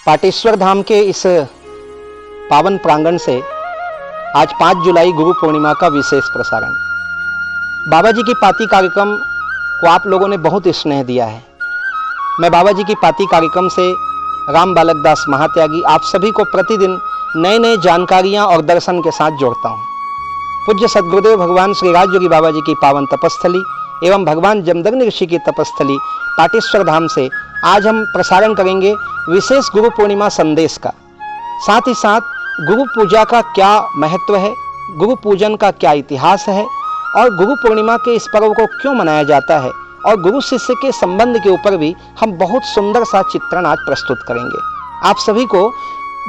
पाटेश्वर धाम के इस पावन प्रांगण से आज 5 जुलाई गुरु पूर्णिमा का विशेष प्रसारण। बाबा जी की पाती कार्यक्रम को आप लोगों ने बहुत स्नेह दिया है। मैं बाबा जी की पाती कार्यक्रम से राम बालक दास महात्यागी आप सभी को प्रतिदिन नए नए जानकारियां और दर्शन के साथ जोड़ता हूं। पूज्य सद्गुरुदेव भगवान श्री राजयोगी बाबा जी की पावन तपस्थली एवं भगवान जमदग्नि ऋषि की तपस्थली पाटेश्वर धाम से आज हम प्रसारण करेंगे विशेष गुरु पूर्णिमा संदेश का। साथ ही साथ गुरु पूजा का क्या महत्व है, गुरु पूजन का क्या इतिहास है और गुरु पूर्णिमा के इस पर्व को क्यों मनाया जाता है और गुरु शिष्य के संबंध के ऊपर भी हम बहुत सुंदर सा चित्रण आज प्रस्तुत करेंगे। आप सभी को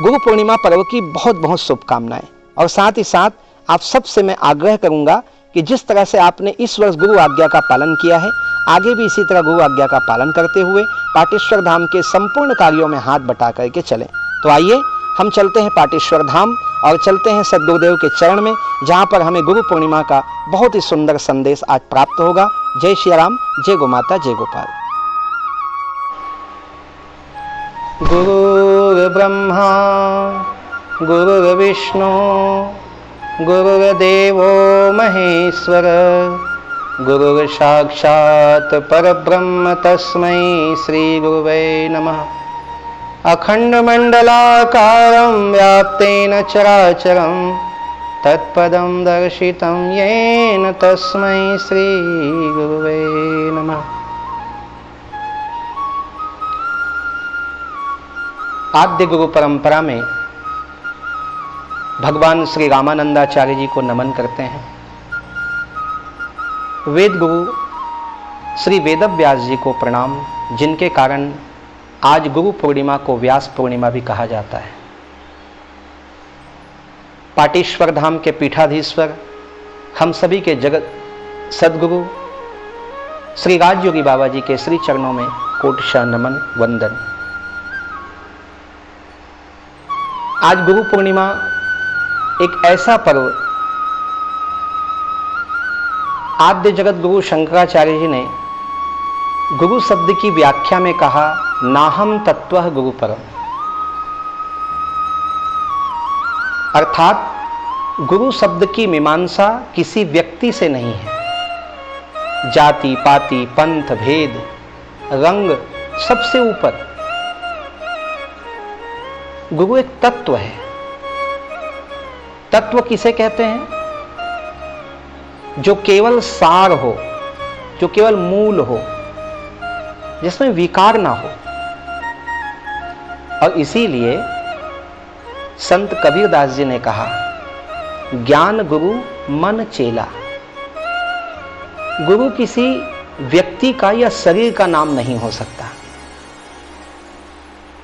गुरु पूर्णिमा पर्व की बहुत बहुत शुभकामनाएं। और साथ ही साथ आप सबसे मैं आग्रह करूंगा कि जिस तरह से आपने इस वर्ष गुरु आज्ञा का पालन किया है, आगे भी इसी तरह गुरु आज्ञा का पालन करते हुए पाटेश्वर धाम के संपूर्ण कार्यों में हाथ बटा करके चलें। तो आइए हम चलते हैं पाटेश्वर धाम और चलते हैं सद्गुरुदेव के चरण में, जहां पर हमें गुरु पूर्णिमा का बहुत ही सुंदर संदेश आज प्राप्त होगा। जय श्री राम, जय गो माता, जय गोपाल। गुरु ब्रह्मा गुरुर्विष्णु गुरुर्देवो महेश्वर गुरुर् साक्षात् परब्रह्म तस्मै श्री गुरुवे नमः। अखण्डमण्डलाकारं व्याप्तेन चराचरं तत्पदं दर्शितं येन तस्मै श्री गुरुवे नमः। आद्य गुरु परंपरा में भगवान श्री रामानंदाचार्य जी को नमन करते हैं। वेद गुरु श्री वेदव्यास जी को प्रणाम, जिनके कारण आज गुरु पूर्णिमा को व्यास पूर्णिमा भी कहा जाता है। पाटेश्वर धाम के पीठाधीश्वर हम सभी के जगत सद्गुरु श्री राजयोगी बाबा जी के श्री चरणों में कोटिशा नमन वंदन। आज गुरु पूर्णिमा एक ऐसा पर्व, आद्य जगत गुरु शंकराचार्य जी ने गुरु शब्द की व्याख्या में कहा, नाहम तत्वः गुरु परम। अर्थात गुरु शब्द की मीमांसा किसी व्यक्ति से नहीं है। जाति पाति पंथ भेद रंग सबसे ऊपर गुरु एक तत्व है। तत्व किसे कहते हैं? जो केवल सार हो, जो केवल मूल हो, जिसमें विकार ना हो। और इसीलिए संत कबीरदास जी ने कहा, ज्ञान गुरु मन चेला। गुरु किसी व्यक्ति का या शरीर का नाम नहीं हो सकता।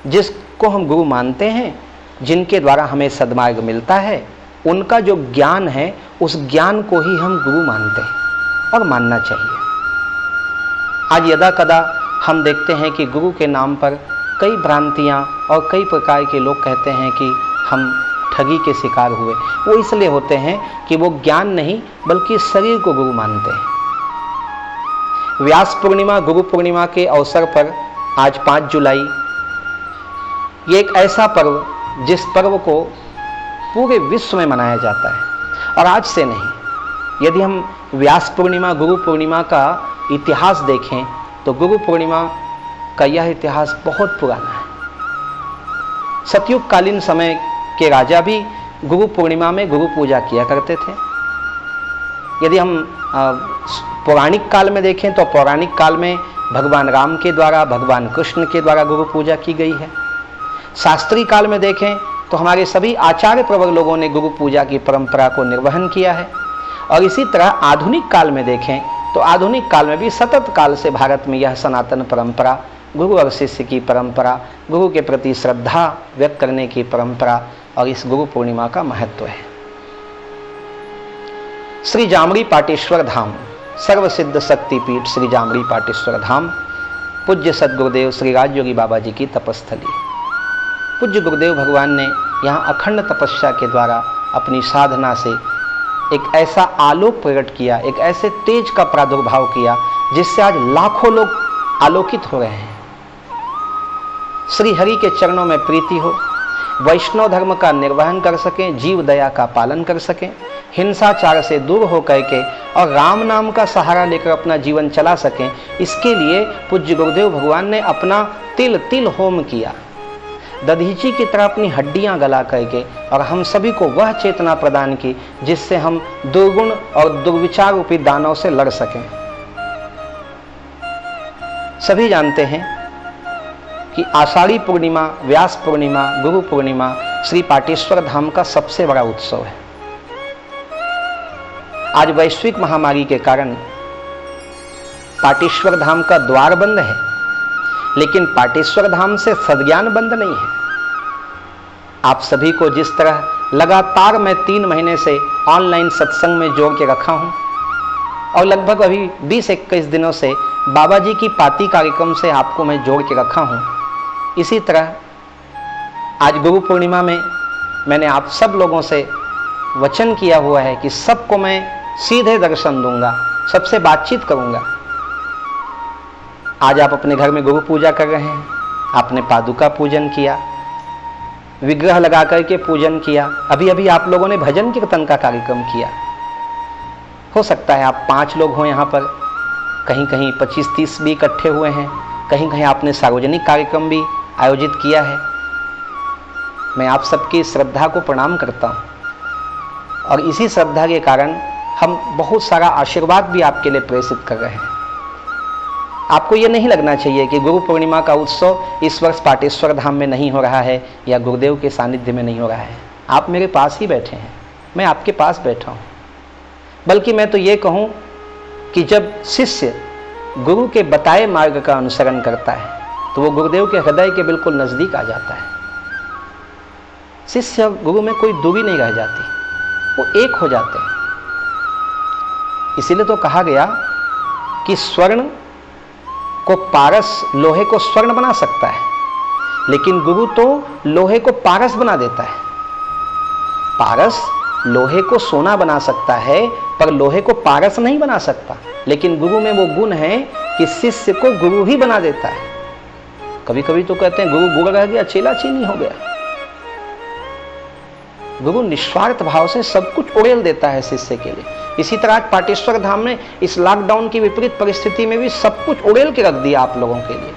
जिसको हम गुरु मानते हैं, जिनके द्वारा हमें सद्मार्ग मिलता है, उनका जो ज्ञान है उस ज्ञान को ही हम गुरु मानते हैं और मानना चाहिए। आज यदा कदा हम देखते हैं कि गुरु के नाम पर कई भ्रांतियाँ और कई प्रकार के लोग कहते हैं कि हम ठगी के शिकार हुए। वो इसलिए होते हैं कि वो ज्ञान नहीं बल्कि शरीर को गुरु मानते हैं। व्यास पूर्णिमा, गुरु पूर्णिमा के अवसर पर आज 5 जुलाई, ये एक ऐसा पर्व जिस पर्व को पूरे विश्व में मनाया जाता है। और आज से नहीं, यदि हम व्यास पूर्णिमा, गुरु पूर्णिमा का इतिहास देखें तो गुरु पूर्णिमा का यह इतिहास बहुत पुराना है। सतयुग कालीन समय के राजा भी गुरु पूर्णिमा में गुरु पूजा किया करते थे। यदि हम पौराणिक काल में देखें तो पौराणिक काल में भगवान राम के द्वारा, भगवान कृष्ण के द्वारा गुरु पूजा की गई है। शास्त्रीय काल में देखें तो हमारे सभी आचार्य प्रवर लोगों ने गुरु पूजा की परंपरा को निर्वहन किया है। और इसी तरह आधुनिक काल में देखें तो आधुनिक काल में भी सतत काल से भारत में यह सनातन परंपरा, गुरु और शिष्य की परंपरा, गुरु के प्रति श्रद्धा व्यक्त करने की परंपरा और इस गुरु पूर्णिमा का महत्व है। श्री जामरी पाटेश्वर धाम, सर्वसिद्ध शक्तिपीठ श्री जामरी पाटेश्वर धाम, पूज्य सद्गुरुदेव श्री राजयोगी बाबा जी की तपस्थली। पूज्य गुरुदेव भगवान ने यहाँ अखंड तपस्या के द्वारा अपनी साधना से एक ऐसा आलोक प्रकट किया, एक ऐसे तेज का प्रादुर्भाव किया जिससे आज लाखों लोग आलोकित हो रहे हैं। श्री हरि के चरणों में प्रीति हो, वैष्णव धर्म का निर्वहन कर सकें, जीव दया का पालन कर सकें, हिंसाचार से दूर हो करके और राम नाम का सहारा लेकर अपना जीवन चला सकें, इसके लिए पूज्य गुरुदेव भगवान ने अपना तिल तिल होम किया, दधीची की तरह अपनी हड्डियां गला करके, और हम सभी को वह चेतना प्रदान की जिससे हम दुर्गुण और दुर्विचार रूपी दानव से लड़ सकें। सभी जानते हैं कि आषाढ़ी पूर्णिमा, व्यास पूर्णिमा, गुरु पूर्णिमा श्री पाटेश्वर धाम का सबसे बड़ा उत्सव है। आज वैश्विक महामारी के कारण पाटेश्वर धाम का द्वार बंद है, लेकिन पाटेश्वर धाम से सद्ज्ञान बंद नहीं है। आप सभी को जिस तरह लगातार मैं 3 महीने से ऑनलाइन सत्संग में जोड़ के रखा हूं और लगभग अभी 20-21 दिनों से बाबा जी की पाती कार्यक्रम से आपको मैं जोड़ के रखा हूं, इसी तरह आज गुरु पूर्णिमा में मैंने आप सब लोगों से वचन किया हुआ है कि सबको मैं सीधे दर्शन दूंगा, सबसे बातचीत करूंगा। आज आप अपने घर में गुरु पूजा कर रहे हैं, आपने पादुका पूजन किया, विग्रह लगा करके पूजन किया, अभी अभी आप लोगों ने भजन कीर्तन का कार्यक्रम किया। हो सकता है आप 5 लोग हों यहाँ पर, कहीं कहीं 25-30 भी इकट्ठे हुए हैं, कहीं कहीं आपने सार्वजनिक कार्यक्रम भी आयोजित किया है। मैं आप सबकी श्रद्धा को प्रणाम करता हूँ और इसी श्रद्धा के कारण हम बहुत सारा आशीर्वाद भी आपके लिए प्रेषित कर रहे हैं। आपको ये नहीं लगना चाहिए कि गुरु पूर्णिमा का उत्सव इस वर्ष पाटेश्वर धाम में नहीं हो रहा है या गुरुदेव के सानिध्य में नहीं हो रहा है। आप मेरे पास ही बैठे हैं, मैं आपके पास बैठा हूँ। बल्कि मैं तो ये कहूँ कि जब शिष्य गुरु के बताए मार्ग का अनुसरण करता है तो वो गुरुदेव के हृदय के बिल्कुल नजदीक आ जाता है। शिष्य और गुरु में कोई दूरी नहीं रह जाती, वो एक हो जाते हैं। इसीलिए तो कहा गया कि स्वर्ण को पारस लोहे को स्वर्ण बना सकता है, लेकिन गुरु तो लोहे को पारस बना देता है। पारस लोहे को सोना बना सकता है पर लोहे को पारस नहीं बना सकता। लेकिन गुरु में वो गुण है कि शिष्य को गुरु ही बना देता है। कभी कभी तो कहते हैं गुरु गुड़ रह गया, चेला चीनी हो गया। गुरु निस्वार्थ भाव से सब कुछ उड़ेल देता है शिष्य के लिए। इसी तरह पाटेश्वर धाम ने इस लॉकडाउन की विपरीत परिस्थिति में भी सब कुछ उड़ेल के रख दिया आप लोगों के लिए,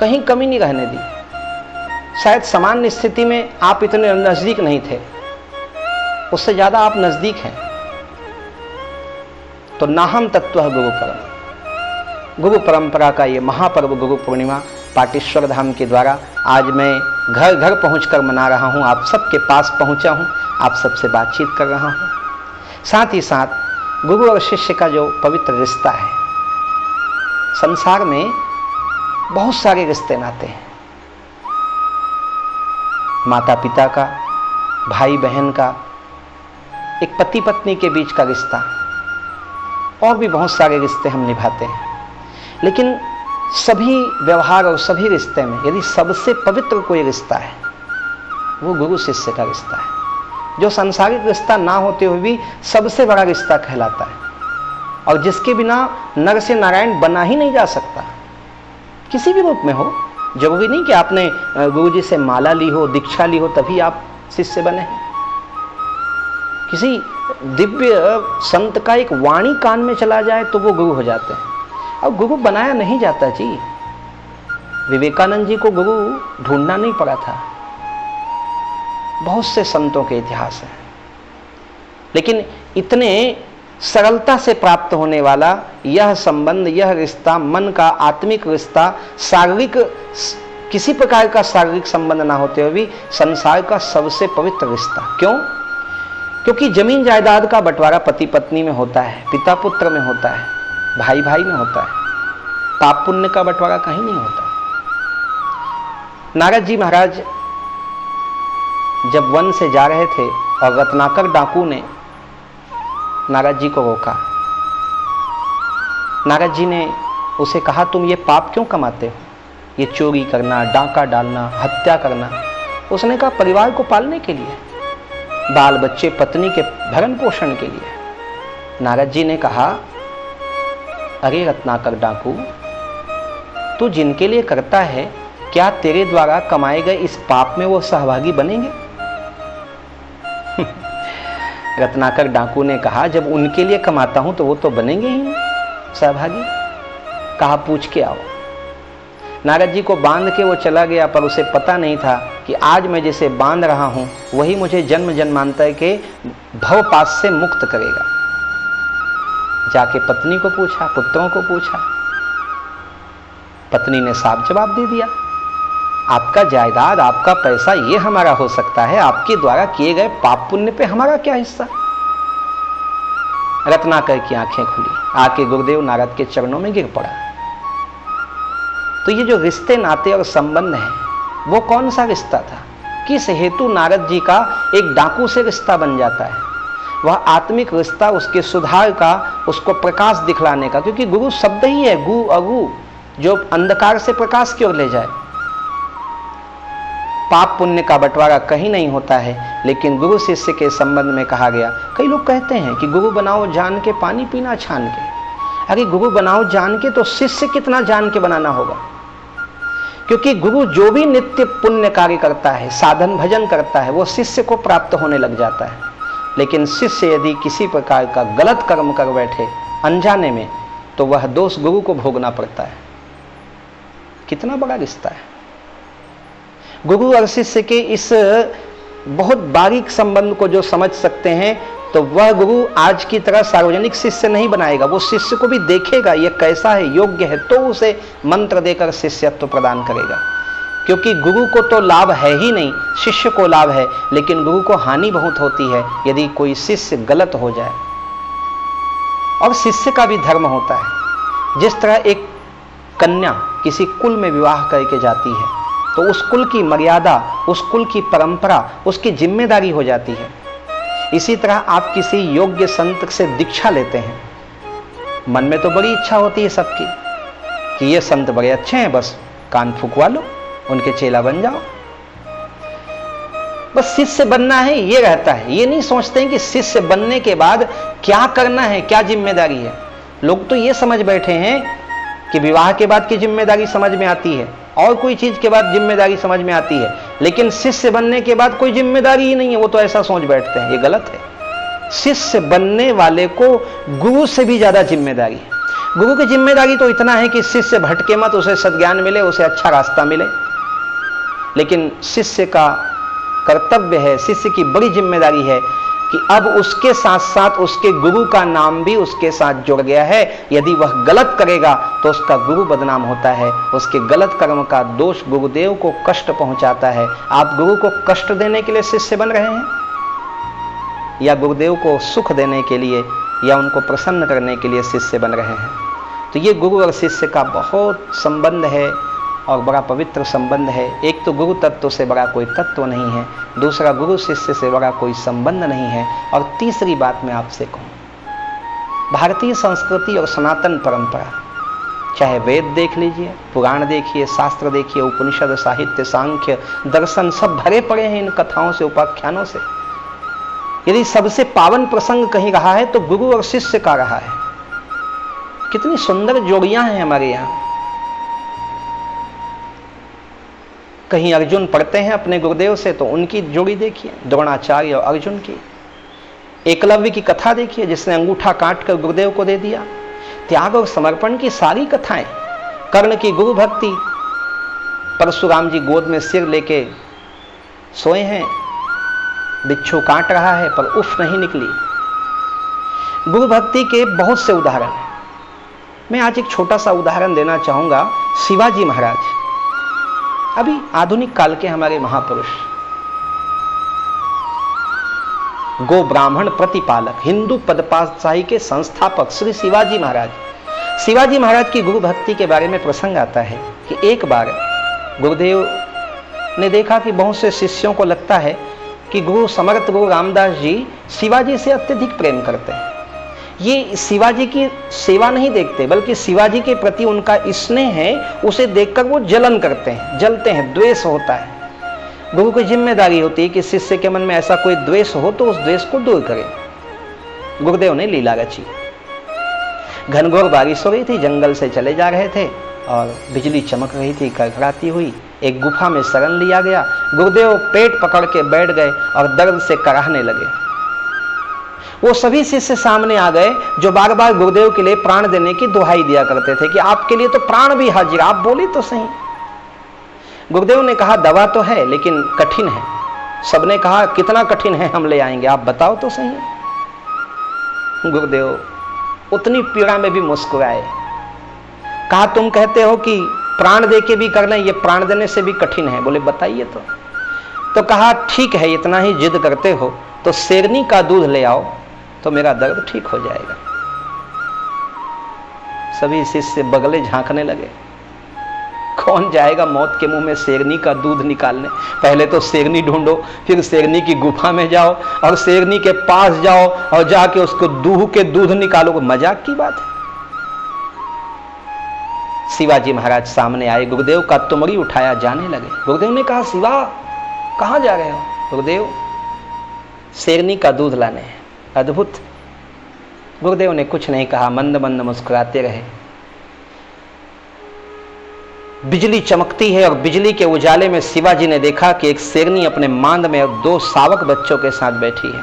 कहीं कमी नहीं रहने दी। शायद सामान्य स्थिति में आप इतने नजदीक नहीं थे, उससे ज्यादा आप नजदीक हैं। तो नाहम तत्व गुरु परम, गुरु परंपरा का ये महापर्व गुरु पूर्णिमा पाटेश्वर धाम के द्वारा आज मैं घर घर पहुंचकर मना रहा हूं। आप सबके पास पहुंचा हूं, आप सबसे बातचीत कर रहा हूं। साथ ही साथ गुरु और शिष्य का जो पवित्र रिश्ता है, संसार में बहुत सारे रिश्ते नाते हैं। माता पिता का, भाई बहन का, एक पति पत्नी के बीच का रिश्ता, और भी बहुत सारे रिश्ते हम निभाते हैं। लेकिन सभी व्यवहार और सभी रिश्ते में यदि सबसे पवित्र कोई रिश्ता है वो गुरु शिष्य का रिश्ता है, जो सांसारिक रिश्ता ना होते हुए भी सबसे बड़ा रिश्ता कहलाता है और जिसके बिना नर से नारायण बना ही नहीं जा सकता, किसी भी रूप में हो। जरूरी नहीं कि आपने गुरु जी से माला ली हो, दीक्षा ली हो तभी आप शिष्य बने हैं। किसी दिव्य संत का एक वाणी कान में चला जाए तो वो गुरु हो जाते हैं। अब गुरु बनाया नहीं जाता जी। विवेकानंद जी को गुरु ढूंढना नहीं पड़ा था, बहुत से संतों के इतिहास है, लेकिन इतने सरलता से प्राप्त होने वाला यह संबंध, यह रिश्ता, मन का आत्मिक रिश्ता, शारीरिक किसी प्रकार का शारीरिक संबंध ना होते हुए भी संसार का सबसे पवित्र रिश्ता। क्यों? क्योंकि जमीन जायदाद का बंटवारा पति पत्नी में होता है, पिता पुत्र में होता है, भाई भाई में होता है, पाप पुण्य का बंटवारा कहीं नहीं होता। नारद जी महाराज जब वन से जा रहे थे और रत्नाकर डाकू ने नारद जी को रोका, नारद जी ने उसे कहा तुम ये पाप क्यों कमाते हो, ये चोरी करना, डाका डालना, हत्या करना। उसने कहा परिवार को पालने के लिए, बाल बच्चे पत्नी के भरण पोषण के लिए। नारद जी ने कहा अरे रत्नाकर डाकू, तू जिनके लिए करता है क्या तेरे द्वारा कमाए गए इस पाप में वो सहभागी बनेंगे? रत्नाकर डाकू ने कहा जब उनके लिए कमाता हूं तो वो तो बनेंगे ही सहभागी। कहा पूछ के आओ। नारद जी को बांध के वो चला गया, पर उसे पता नहीं था कि आज मैं जिसे बांध रहा हूं वही मुझे जन्म जन्मांतर के भवपाश से मुक्त करेगा। जाके पत्नी को पूछा, पुत्रों को पूछा, पत्नी ने साफ जवाब दे दिया, आपका जायदाद, आपका पैसा ये हमारा हो सकता है, आपके द्वारा किए गए पाप पुण्य पे हमारा क्या हिस्सा? रत्नाकर की आंखें खुली, आके गुरुदेव नारद के चरणों में गिर पड़ा। तो ये जो रिश्ते नाते और संबंध है वो कौन सा रिश्ता था? किस हेतु नारद जी का एक डाकू से रिश्ता बन जाता है? वह आत्मिक रिश्ता उसके सुधार का, उसको प्रकाश दिखलाने का, क्योंकि गुरु शब्द ही है गु अगु, जो अंधकार से प्रकाश की ओर ले जाए। पाप पुण्य का बंटवारा कहीं नहीं होता है, लेकिन गुरु शिष्य के संबंध में कहा गया। कई लोग कहते हैं कि गुरु बनाओ जान के, पानी पीना छान के। अरे गुरु बनाओ जान के तो शिष्य कितना जान के बनाना होगा, क्योंकि गुरु जो भी नित्य पुण्य कार्य करता है, साधन भजन करता है, वो शिष्य को प्राप्त होने लग जाता है। लेकिन शिष्य यदि किसी प्रकार का गलत कर्म कर बैठे अनजाने में, तो वह दोष गुरु को भोगना पड़ता है। कितना बड़ा रिश्ता है। गुरु और शिष्य के इस बहुत बारीक संबंध को जो समझ सकते हैं, तो वह गुरु आज की तरह सार्वजनिक शिष्य नहीं बनाएगा। वो शिष्य को भी देखेगा ये कैसा है, योग्य है, तो उसे मंत्र देकर शिष्यत्व प्रदान करेगा। क्योंकि गुरु को तो लाभ है ही नहीं, शिष्य को लाभ है, लेकिन गुरु को हानि बहुत होती है यदि कोई शिष्य गलत हो जाए। और शिष्य का भी धर्म होता है। जिस तरह एक कन्या किसी कुल में विवाह करके जाती है, तो उस कुल की मर्यादा, उस कुल की परंपरा उसकी जिम्मेदारी हो जाती है। इसी तरह आप किसी योग्य संत से दीक्षा लेते हैं, मन में तो बड़ी इच्छा होती है सबकी कि ये संत बड़े अच्छे हैं, बस कान फूंकवा लो, उनके चेला बन जाओ, बस शिष्य बनना है, ये रहता है। ये नहीं सोचते हैं कि शिष्य बनने के बाद क्या करना है, क्या जिम्मेदारी है। लोग तो ये समझ बैठे हैं कि विवाह के बाद की जिम्मेदारी समझ में आती है और कोई चीज के बाद जिम्मेदारी समझ में आती है, लेकिन शिष्य बनने के बाद कोई जिम्मेदारी ही नहीं है। वो तो ऐसा सोच बैठते हैं, ये गलत है। शिष्य बनने वाले को गुरु से भी ज्यादा जिम्मेदारी है। गुरु की जिम्मेदारी तो इतना है कि शिष्य भटके मत, उसे सद्ज्ञान मिले, उसे अच्छा रास्ता मिले। लेकिन शिष्य का कर्तव्य है, शिष्य की बड़ी जिम्मेदारी है कि अब उसके साथ साथ उसके गुरु का नाम भी उसके साथ जुड़ गया है। यदि वह गलत करेगा तो उसका गुरु बदनाम होता है, उसके गलत कर्म का दोष गुरुदेव को कष्ट पहुंचाता है। आप गुरु को कष्ट देने के लिए शिष्य बन रहे हैं या गुरुदेव को सुख देने के लिए या उनको प्रसन्न करने के लिए शिष्य बन रहे हैं? तो ये गुरु और शिष्य का बहुत संबंध है और बड़ा पवित्र संबंध है। एक तो गुरु तत्व से बड़ा कोई तत्व नहीं है, दूसरा गुरु शिष्य से बड़ा कोई संबंध नहीं है, और तीसरी बात मैं आपसे कहूं, भारतीय संस्कृति और सनातन परंपरा चाहे वेद देख लीजिए, पुराण देखिए, शास्त्र देखिए, उपनिषद, साहित्य, सांख्य, दर्शन सब भरे पड़े हैं इन कथाओं से, उपाख्यानों से। यदि सबसे पावन प्रसंग कहीं रहा है तो गुरु और शिष्य का रहा है। कितनी सुंदर जोड़ियां हैं हमारे यहां। कहीं अर्जुन पढ़ते हैं अपने गुरुदेव से तो उनकी जोड़ी देखिए, द्रोणाचार्य और अर्जुन की। एकलव्य की कथा देखिए, जिसने अंगूठा काट कर गुरुदेव को दे दिया। त्याग और समर्पण की सारी कथाएं। कर्ण की गुरु भक्ति, परशुराम जी गोद में सिर लेके सोए हैं, बिच्छू काट रहा है पर उफ नहीं निकली। गुरु भक्ति के बहुत से उदाहरण हैं। मैं आज एक छोटा सा उदाहरण देना चाहूंगा। शिवाजी महाराज, अभी आधुनिक काल के हमारे महापुरुष, गो ब्राह्मण प्रतिपालक, हिंदू पदपाशाही के संस्थापक श्री शिवाजी महाराज। शिवाजी महाराज की गुरु भक्ति के बारे में प्रसंग आता है कि एक बार गुरुदेव ने देखा कि बहुत से शिष्यों को लगता है कि गुरु समर्थ गुरु रामदास जी शिवाजी से अत्यधिक प्रेम करते हैं। ये शिवाजी की सेवा नहीं देखते, बल्कि शिवाजी के प्रति उनका स्नेह है, उसे देखकर वो जलन करते हैं, जलते हैं, द्वेष होता है। गुरु की जिम्मेदारी होती है कि शिष्य के मन में ऐसा कोई द्वेष हो तो उस द्वेष को दूर करें। गुरुदेव ने लीला रची। घनघोर बारिश हो रही थी, जंगल से चले जा रहे थे और बिजली चमक रही थी, कड़कड़ाती हुई। एक गुफा में शरण लिया गया। गुरुदेव पेट पकड़ के बैठ गए और दर्द से कराहने लगे। वो सभी शिष्य सामने आ गए जो बार बार गुरुदेव के लिए प्राण देने की दुहाई दिया करते थे कि आपके लिए तो प्राण भी हाजिर, आप बोले तो सही। गुरुदेव ने कहा दवा तो है लेकिन कठिन है। सबने कहा कितना कठिन है, हम ले आएंगे, आप बताओ तो सही। गुरुदेव उतनी पीड़ा में भी मुस्कुराए। कहा तुम कहते हो कि प्राण दे के भी करना, ये प्राण देने से भी कठिन है। बोले बताइए तो कहा ठीक है, इतना ही जिद करते हो तो शेरनी का दूध ले आओ तो मेरा दर्द ठीक हो जाएगा। सभी शिष्य बगले झांकने लगे। कौन जाएगा मौत के मुंह में शेरनी का दूध निकालने? पहले तो शेरनी ढूंढो, फिर शेरनी की गुफा में जाओ और शेरनी के पास जाओ और जाके उसको दूह के दूध निकालो। मजाक की बात है। शिवाजी महाराज सामने आए, गुरुदेव का तुमरी उठाया, जाने लगे। गुरुदेव ने कहा शिवा कहां जा रहे हो? गुरुदेव शेरनी का दूध लाने हैं। अद्भुत। गुरुदेव ने कुछ नहीं कहा, मंद मंद मुस्कुराते रहे। बिजली चमकती है और बिजली के उजाले में शिवाजी ने देखा कि एक शेरनी अपने मांद में 2 शावक बच्चों के साथ बैठी है।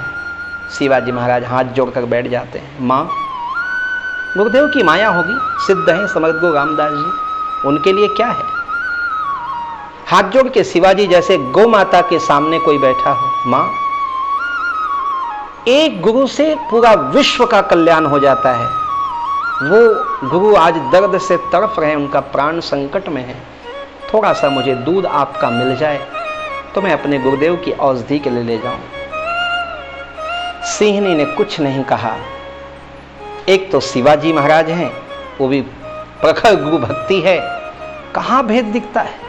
शिवाजी महाराज हाथ जोड़कर बैठ जाते हैं। मां, गुरुदेव की माया होगी, सिद्ध हैं समर्थ गुरु रामदास जी, उनके लिए क्या है। हाथ जोड़ के शिवाजी जैसे गौ माता के सामने कोई बैठा हो। मां, एक गुरु से पूरा विश्व का कल्याण हो जाता है। वो गुरु आज दर्द से तड़फ रहे हैं, उनका प्राण संकट में है। थोड़ा सा मुझे दूध आपका मिल जाए तो मैं अपने गुरुदेव की औषधि के लिए ले जाऊं। सिंहनी ने कुछ नहीं कहा। एक तो शिवाजी महाराज हैं, वो भी प्रखर गुरु भक्ति है, कहां भेद दिखता है।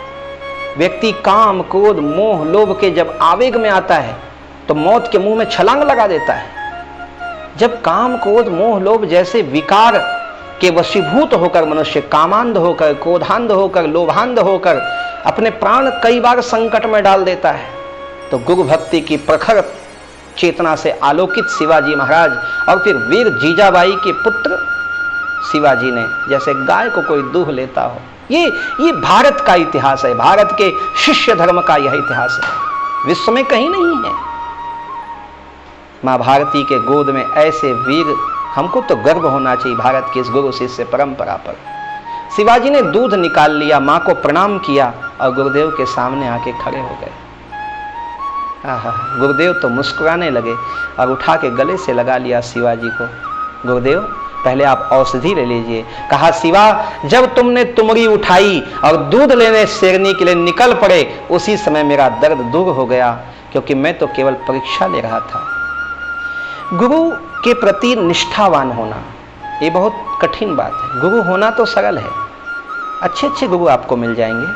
व्यक्ति काम क्रोध मोह लोभ के जब आवेग में आता है तो मौत के मुंह में छलांग लगा देता है। जब काम क्रोध मोह लोभ जैसे विकार के वशीभूत होकर मनुष्य कामांध होकर, क्रोधांध होकर, लोभांध होकर अपने प्राण कई बार संकट में डाल देता है, तो गुरु भक्ति की प्रखर चेतना से आलोकित शिवाजी महाराज और फिर वीर जीजाबाई के पुत्र शिवाजी ने जैसे गाय को कोई दूह लेता हो। ये भारत का इतिहास है, भारत के शिष्य धर्म का यह इतिहास है, विश्व में कहीं नहीं है। मां भारती के गोद में ऐसे वीर, हमको तो गर्व होना चाहिए भारत की इस गुरु शिष्य परंपरा पर। शिवाजी ने दूध निकाल लिया, मां को प्रणाम किया और गुरुदेव के सामने आके खड़े हो गए। गुरुदेव तो मुस्कुराने लगे और उठा के गले से लगा लिया शिवाजी को। गुरुदेव पहले आप औषधि ले लीजिए। कहा शिवा, जब तुमने तुमरी उठाई और दूध लेने शेरनी के लिए निकल पड़े, उसी समय मेरा दर्द दूर हो गया, क्योंकि मैं तो केवल परीक्षा ले रहा था। गुरु के प्रति निष्ठावान होना ये बहुत कठिन बात है। गुरु होना तो सरल है, अच्छे अच्छे गुरु आपको मिल जाएंगे,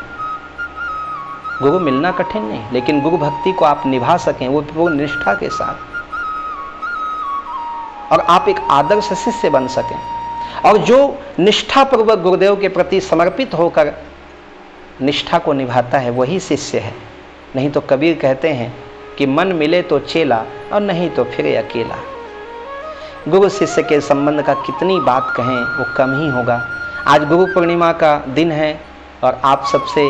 गुरु मिलना कठिन नहीं, लेकिन गुरु भक्ति को आप निभा सकें वो निष्ठा के साथ, और आप एक आदर्श शिष्य बन सकें। और जो निष्ठापूर्वक गुरुदेव के प्रति समर्पित होकर निष्ठा को निभाता है वही शिष्य है। नहीं तो कबीर कहते हैं कि मन मिले तो चेला और नहीं तो फिरे अकेला। गुरु शिष्य के संबंध का कितनी बात कहें वो कम ही होगा। आज गुरु पूर्णिमा का दिन है और आप सबसे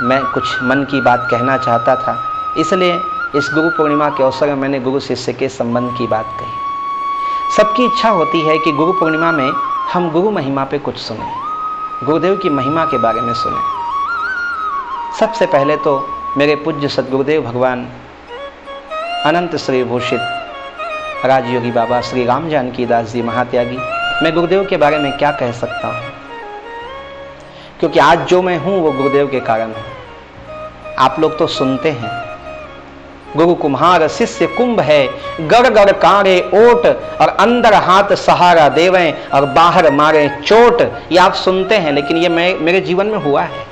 मैं कुछ मन की बात कहना चाहता था, इसलिए इस गुरु पूर्णिमा के अवसर में मैंने गुरु शिष्य के संबंध की बात कही। सबकी इच्छा होती है कि गुरु पूर्णिमा में हम गुरु महिमा पे कुछ सुने, गुरुदेव की महिमा के बारे में सुने। सबसे पहले तो मेरे पूज्य सद्गुरुदेव भगवान अनंत श्री भूषित राजयोगी बाबा श्री राम जानकी दास जी महात्यागी, मैं गुरुदेव के बारे में क्या कह सकता हूँ, क्योंकि आज जो मैं हूँ वो गुरुदेव के कारण है। आप लोग तो सुनते हैं, गुरु कुम्हार शिष्य कुंभ है, गड़ गड़ कारे ओट और अंदर हाथ सहारा देवें और बाहर मारे चोट। ये आप सुनते हैं, लेकिन ये मेरे जीवन में हुआ है।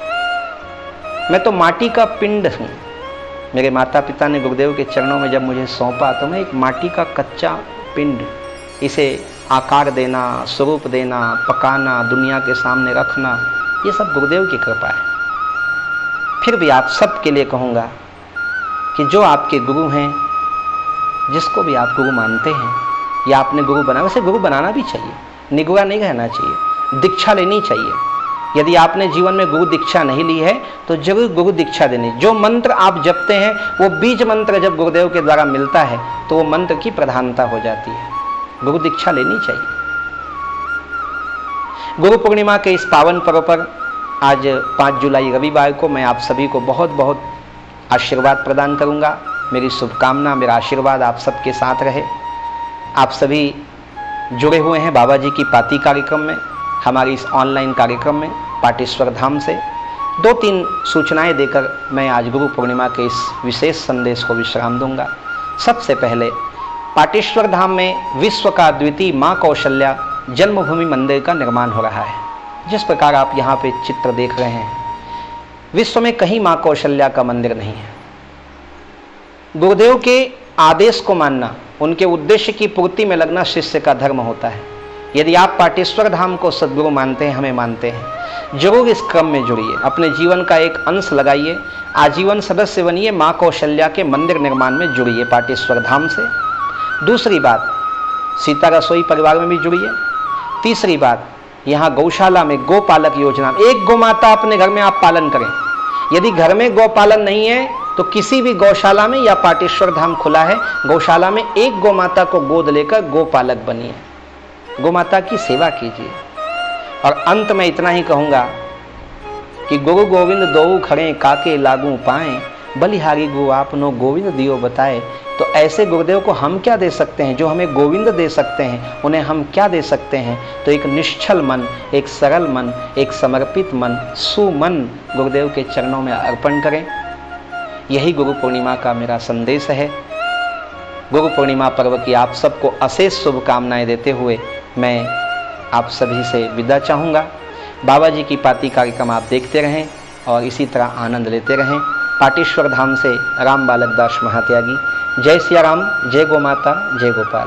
मैं तो माटी का पिंड हूँ। मेरे माता पिता ने गुरुदेव के चरणों में जब मुझे सौंपा तो मैं एक माटी का कच्चा पिंड, इसे आकार देना, स्वरूप देना, पकाना, दुनिया के सामने रखना, ये सब गुरुदेव की कृपा है। फिर भी आप सबके लिए कहूँगा कि जो आपके गुरु हैं, जिसको भी आप गुरु मानते हैं या आपने गुरु बना, वैसे गुरु बनाना भी चाहिए, निगुरा नहीं रहना चाहिए, दीक्षा लेनी चाहिए। यदि आपने जीवन में गुरु दीक्षा नहीं ली है तो जरूर गुरु दीक्षा देनी। जो मंत्र आप जपते हैं वो बीज मंत्र जब गुरुदेव के द्वारा मिलता है तो वो मंत्र की प्रधानता हो जाती है। गुरु दीक्षा लेनी चाहिए। गुरु पूर्णिमा के इस पावन पर्व पर आज 5 जुलाई रविवार को मैं आप सभी को बहुत बहुत आशीर्वाद प्रदान करूंगा। मेरी शुभकामना, मेरा आशीर्वाद आप सबके साथ रहे। आप सभी जुड़े हुए हैं बाबा जी की पाती कार्यक्रम में, हमारी इस ऑनलाइन कार्यक्रम में पाटेश्वर धाम से 2-3 सूचनाएं देकर मैं आज गुरु पूर्णिमा के इस विशेष संदेश को विश्राम दूंगा। सबसे पहले पाटेश्वर धाम में विश्व का द्वितीय माँ कौशल्या जन्मभूमि मंदिर का निर्माण हो रहा है। जिस प्रकार आप यहाँ पे चित्र देख रहे हैं, विश्व में कहीं माँ कौशल्या का मंदिर नहीं है। गुरुदेव के आदेश को मानना, उनके उद्देश्य की पूर्ति में लगना शिष्य का धर्म होता है। यदि आप पाटेश्वर धाम को सद्गुरु मानते हैं, हमें मानते हैं, जरूर इस क्रम में जुड़िए, अपने जीवन का एक अंश लगाइए, आजीवन सदस्य बनिए, माँ कौशल्या के मंदिर निर्माण में जुड़िए पाटेश्वर धाम से। दूसरी बात, सीता रसोई परिवार में भी जुड़िए। तीसरी बात, यहाँ गौशाला में गोपालक योजना, एक गोमाता अपने घर में आप पालन करें। यदि घर में गौपालन नहीं है तो किसी भी गौशाला में, या पाटेश्वर धाम खुला है, गौशाला में एक गोमाता को गोद लेकर गोपालक बनिए, गोमाता की सेवा कीजिए। और अंत में इतना ही कहूँगा कि गुरु गोविंद दोऊ खड़े काके लागू पाएं, बलिहारी गो आपनो गोविंद दियो बताए। तो ऐसे गुरुदेव को हम क्या दे सकते हैं? जो हमें गोविंद दे सकते हैं उन्हें हम क्या दे सकते हैं? तो एक निश्चल मन, एक सरल मन, एक समर्पित मन, सुमन गुरुदेव के चरणों में अर्पण करें। यही गुरु पूर्णिमा का मेरा संदेश है। गुरु पूर्णिमा पर्व की आप सबको अशेष शुभकामनाएं देते हुए मैं आप सभी से विदा चाहूँगा। बाबा जी की पाती कार्यक्रम आप देखते रहें और इसी तरह आनंद लेते रहें। पाटेश्वर धाम से राम बालक दास महात्यागी। जय सिया राम, जय गो माता, जय गोपाल।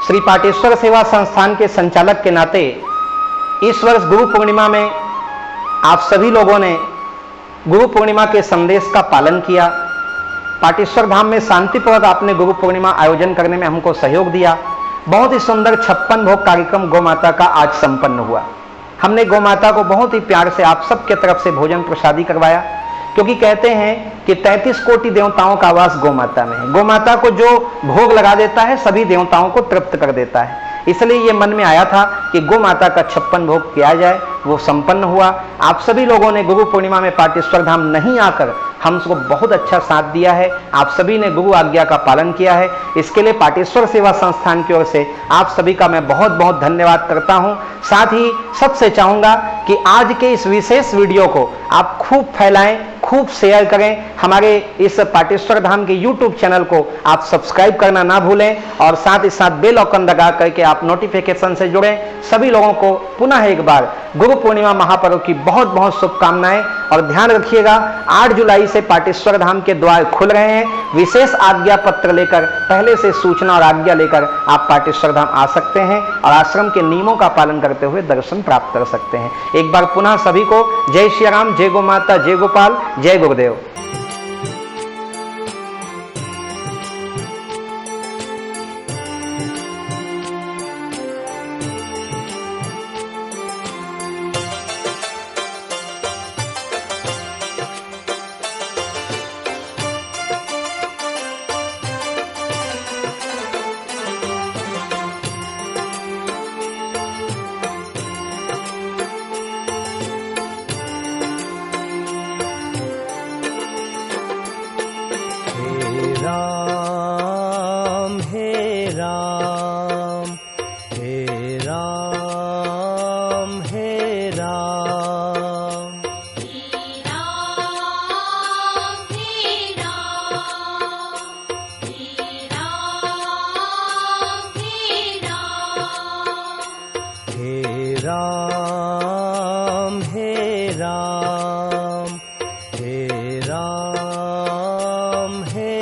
श्री पाटेश्वर सेवा संस्थान के संचालक के नाते इस वर्ष गुरु पूर्णिमा में आप सभी लोगों ने गुरु पूर्णिमा के संदेश का पालन किया। पाटेश्वर धाम में शांतिपूर्वक आपने गुरु पूर्णिमा आयोजन करने में हमको सहयोग दिया। बहुत ही सुंदर 56 भोग कार्यक्रम गौ माता का आज संपन्न हुआ। हमने गौ माता को बहुत ही प्यार से आप सबके तरफ से भोजन प्रसादी करवाया, क्योंकि कहते हैं कि 33 कोटि देवताओं का वास गौ माता में है। गौ माता को जो भोग लगा देता है सभी देवताओं को तृप्त कर देता है। इसलिए ये मन में आया था कि गौ माता का 56 भोग किया जाए, वो संपन्न हुआ। आप सभी लोगों ने गुरु पूर्णिमा में पाटेश्वर धाम नहीं आकर हमको बहुत अच्छा साथ दिया है। आप सभी ने गुरु आज्ञा का पालन किया है। इसके लिए पाटेश्वर सेवा संस्थान की ओर से आप सभी का मैं बहुत बहुत धन्यवाद करता हूं। साथ ही सबसे चाहूंगा कि आज के इस विशेष वीडियो को आप खूब फैलाएं, खूब शेयर करें। हमारे इस पाटेश्वर धाम के YouTube चैनल को आप सब्सक्राइब करना ना भूलें और साथ ही साथ बेल आइकन दबा करके आप नोटिफिकेशन से जुड़ें। सभी लोगों को पुनः एक बार गुरु पूर्णिमा महापर्व की बहुत बहुत शुभकामनाएं। और ध्यान रखिएगा 8 जुलाई से पाटेश्वर धाम के द्वार खुल रहे हैं। विशेष आज्ञा पत्र लेकर, पहले से सूचना और आज्ञा लेकर आप पाटेश्वर धाम आ सकते हैं और आश्रम के नियमों का पालन करते हुए दर्शन प्राप्त कर सकते हैं। एक बार पुनः सभी को जय श्री राम, जय गो माता, जय गोपाल, जय गुरुदेव। राम हे राम, हे राम हे राम, हे राम हे राम, हे राम हे राम, हे राम हे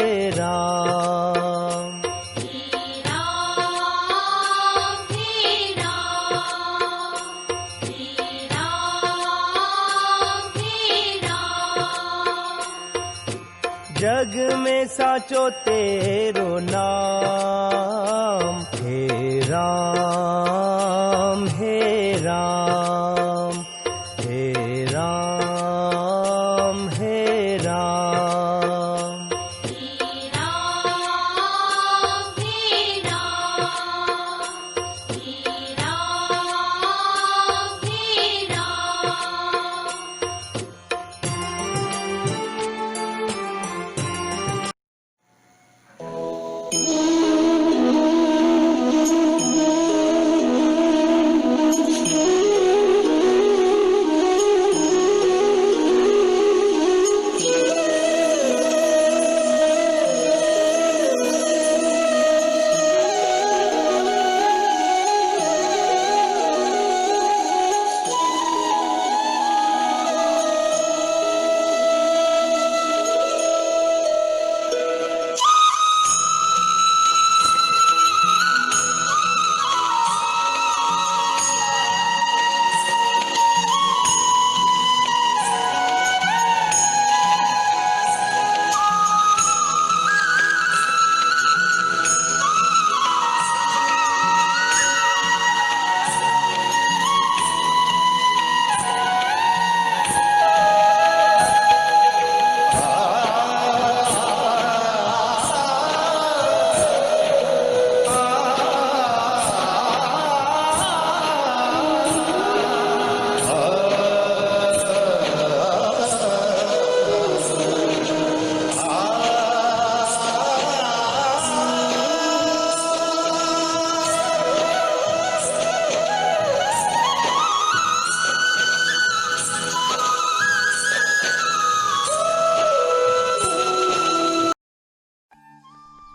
राम, हे राम हे राम, जग में साचो तेरो नाम, हे राम हे राम, हे राम हे राम,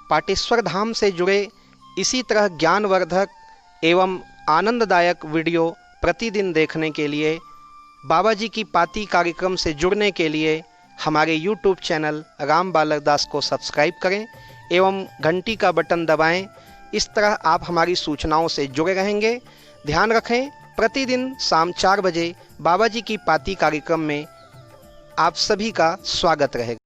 पाटेश्वर धाम से जुड़े इसी तरह ज्ञानवर्धक एवं आनंददायक वीडियो प्रतिदिन देखने के लिए, बाबा जी की पाती कार्यक्रम से जुड़ने के लिए हमारे YouTube चैनल राम बालक दास को सब्सक्राइब करें एवं घंटी का बटन दबाएं। इस तरह आप हमारी सूचनाओं से जुड़े रहेंगे। ध्यान रखें, प्रतिदिन शाम 4 बजे बाबा जी की पाती कार्यक्रम में आप सभी का स्वागत रहेगा।